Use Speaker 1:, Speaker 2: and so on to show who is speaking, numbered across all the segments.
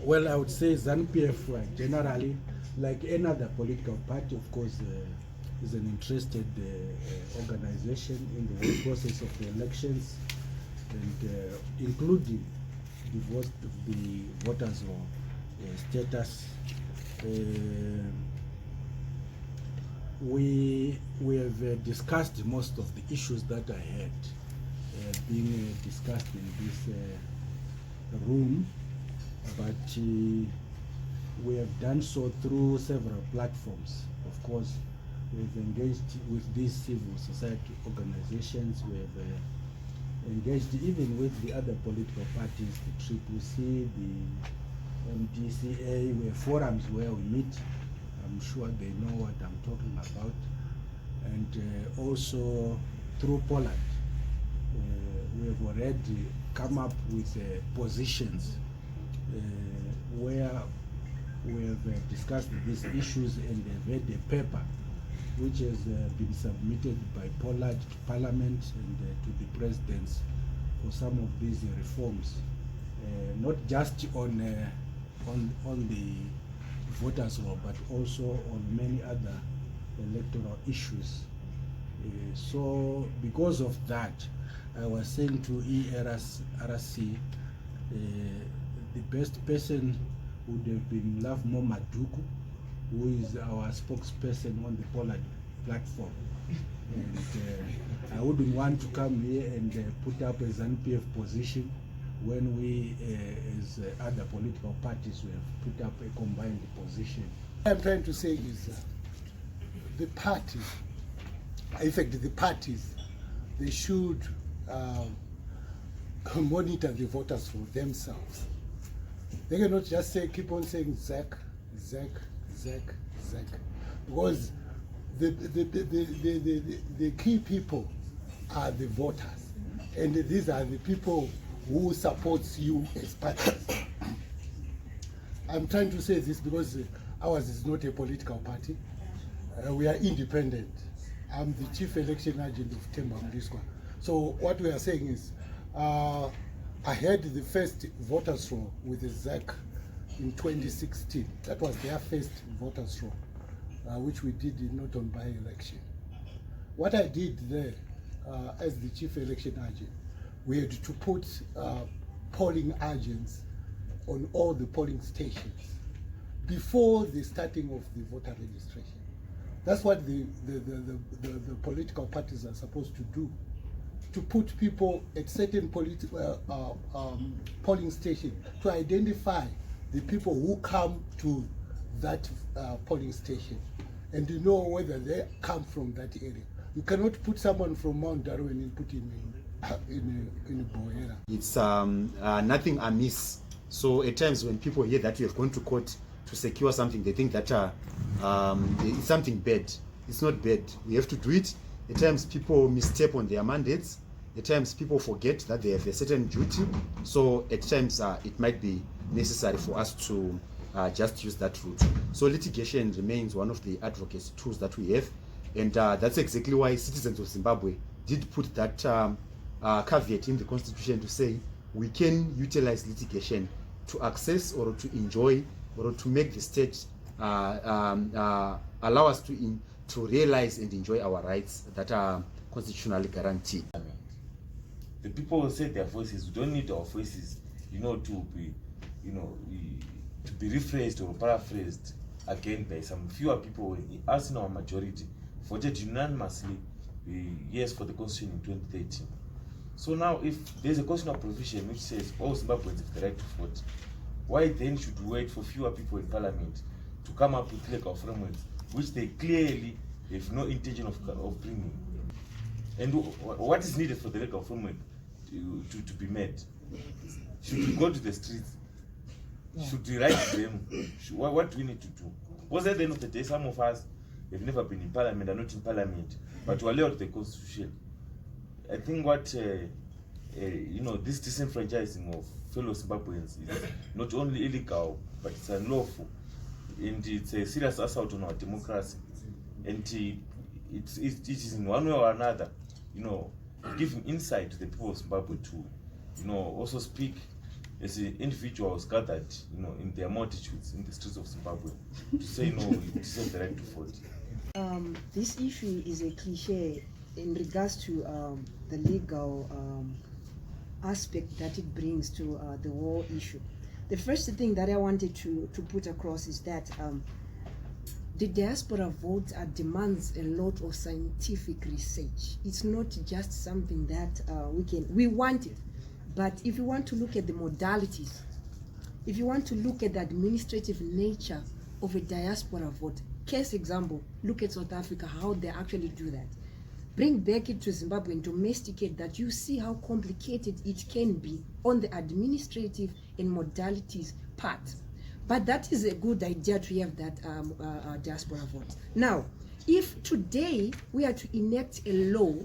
Speaker 1: Well, I would say ZANU-PF generally, like any other political party, of course, is an interested organization in the whole process of the elections, and including the voters or status. We have discussed most of the issues that I had being discussed in this room, but we have done so through several platforms. Of course, we've engaged with these civil society organizations. We have engaged even with the other political parties, the CCC, the MDCA. We have forums where we meet. I'm sure they know what I'm talking about. And also through Poland, we have already come up with positions where we have discussed these issues and have had a paper which has been submitted by Poland to Parliament and to the presidents for some of these reforms, not just on the voters law, but also on many other electoral issues. So because of that, I was saying to ERC, the best person would have been Lovemo Maduku, who is our spokesperson on the Poland platform. And I wouldn't want to come here and put up a ZANU-PF position when we, as other political parties, we have put up a combined position.
Speaker 2: What I'm trying to say is the party, in fact, the parties, they should monitor the voters for themselves. They cannot just say, keep on saying ZEC, ZEC, ZEC, ZEC, because the key people are the voters, and these are the people who supports you as parties. I'm trying to say this because ours is not a political party. We are independent. I'm the chief election agent of Temba Mliswa. So what we are saying is, I had the first voters roll with the ZEC in 2016. That was their first voters roll, which we did not on by-election. What I did there as the chief election agent, we had to put polling agents on all the polling stations before the starting of the voter registration. That's what the political parties are supposed to do, to put people at certain polling stations to identify the people who come to that polling station and to know whether they come from that area. You cannot put someone from Mount Darwin and put him in Boera.
Speaker 3: It's nothing amiss. So at times when people hear that you have gone to court to secure something, they think that it's something bad. It's not bad. We have to do it. At times people misstep on their mandates. At times people forget that they have a certain duty. So at times it might be necessary for us to just use that route. So litigation remains one of the advocacy tools that we have. And that's exactly why citizens of Zimbabwe did put that caveat in the constitution to say we can utilize litigation to access or to enjoy or to make the state allow us to realize and enjoy our rights that are constitutionally guaranteed.
Speaker 4: The people will say their voices. We don't need our voices, to be, to be rephrased or paraphrased again by some fewer people. Us in our majority voted unanimously yes for the constitution in 2013. So now, if there's a constitutional provision which says all Zimbabweans have the right to vote, why then should we wait for fewer people in parliament to come up with legal frameworks which they clearly have no intention of bringing? And what is needed for the legal framework to be made? Should we go to the streets? Should we write them? What do we need to do? Because at the end of the day, some of us have never been in parliament, are not in parliament, but we are laid the constitution. I think what this disenfranchising of fellow Zimbabweans is not only illegal, but it's unlawful, and it's a serious assault on our democracy. And it is in one way or another, giving insight to the people of Zimbabwe to, also speak as individuals gathered, in their multitudes in the streets of Zimbabwe to say no, we deserve the right to vote.
Speaker 5: This issue is a cliche in regards to the legal aspect that it brings to the war issue. The first thing that I wanted to put across is that the diaspora vote demands a lot of scientific research. It's not just something that we want it, but if you want to look at the modalities, if you want to look at the administrative nature of a diaspora vote, case example, look at South Africa, how they actually do that. Bring back it to Zimbabwe and domesticate that, you see how complicated it can be on the administrative and modalities part. But that is a good idea to have that diaspora vote. Now, if today we are to enact a law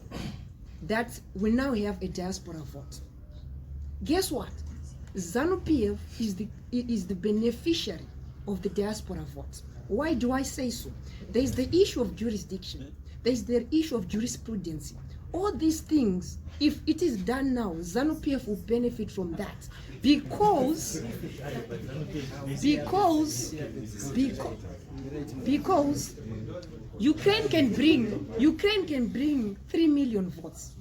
Speaker 5: that we now have a diaspora vote, guess what? ZANU-PF is the beneficiary of the diaspora vote. Why do I say so? There is the issue of jurisdiction. There is the issue of jurisprudence. All these things, if it is done now, ZANU-PF will benefit from that, because Ukraine can bring 3 million votes.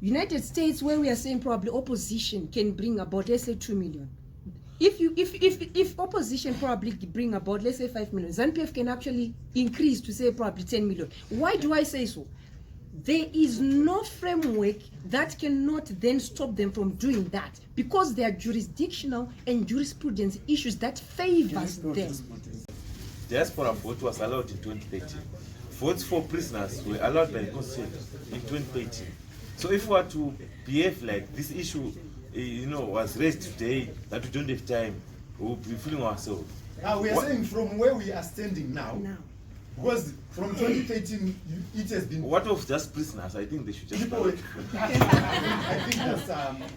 Speaker 5: United States, where we are saying probably opposition can bring about, let's say, 2 million. If opposition probably bring about, let's say, 5 million, ZANU-PF can actually increase to say probably 10 million. Why do I say so? There is no framework that cannot then stop them from doing that, because there are jurisdictional and jurisprudence issues that favors them.
Speaker 4: Diaspora vote was allowed in 2013. Votes for prisoners were allowed by the Constitution in 2013. So if we were to behave like this issue was raised today, that we don't have time, we'll be fooling ourselves.
Speaker 3: We are saying from where we are standing now. Because from 2013, it has been...
Speaker 4: What of just prisoners? I think they should just...
Speaker 3: People, I think that's...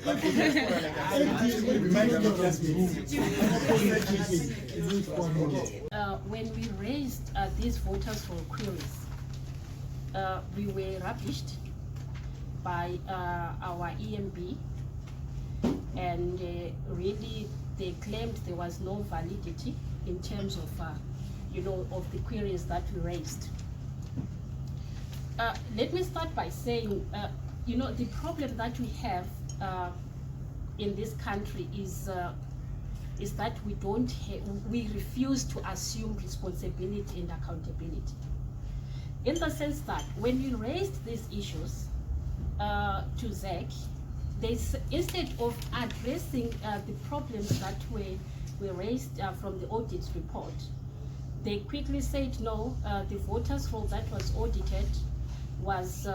Speaker 3: but for diaspora, like I said, we might not just be...
Speaker 6: When we raised these voters for queries, we were rubbished by our EMB, and really they claimed there was no validity in terms of of the queries that we raised. Let me start by saying, the problem that we have in this country is that we refuse to assume responsibility and accountability. In the sense that when we raised these issues to ZEC, instead of addressing the problems that were raised from the audit report, they quickly said, no, the voters roll that was audited was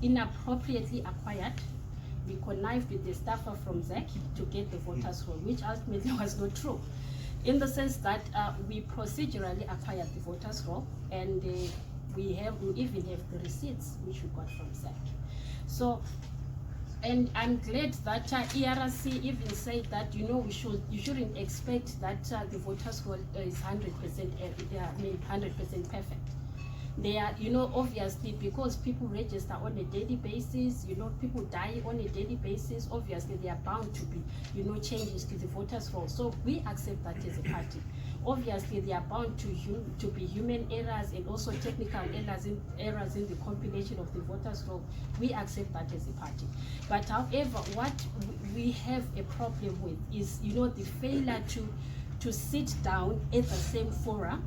Speaker 6: inappropriately acquired. We connived with the staffer from ZEC to get the voters roll, which ultimately was not true, in the sense that we procedurally acquired the voters roll, and we even have the receipts which we got from ZEC. So, and I'm glad that ERC even said that you shouldn't expect that the voters roll is 100% 100% perfect. They are, obviously, because people register on a daily basis, people die on a daily basis, obviously they are bound to be, changes to the voters roll. So we accept that as a party. Obviously they are bound to be human errors and also technical errors in the compilation of the voters roll. We accept that as a party. But however, what we have a problem with is, the failure to sit down at the same forum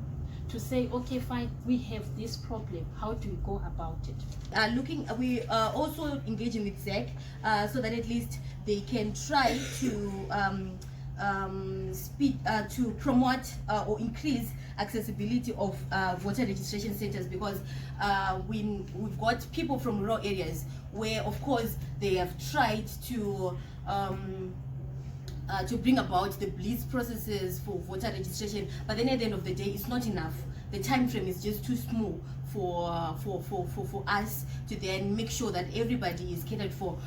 Speaker 6: to say, okay, fine, we have this problem. How do we go about it?
Speaker 7: We are also engaging with ZEC so that at least they can try to to promote or increase accessibility of voter registration centers, because we've got people from rural areas where, of course, they have tried to bring about the blitz processes for voter registration, but then at the end of the day, it's not enough. the time frame is just too small for us to then make sure that everybody is catered for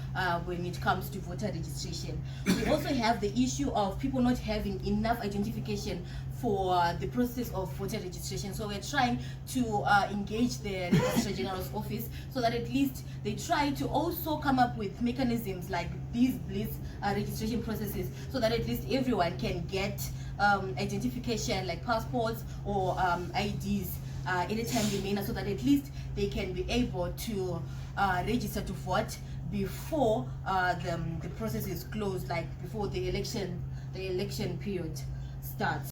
Speaker 7: when it comes to voter registration. We also have the issue of people not having enough identification for the process of voter registration. So we're trying to engage the Registrar General's office so that at least they try to also come up with mechanisms like these bliss registration processes, so that at least everyone can get identification like passports or IDs in a timely manner, so that at least they can be able to register to vote before the process is closed, like before the election period starts.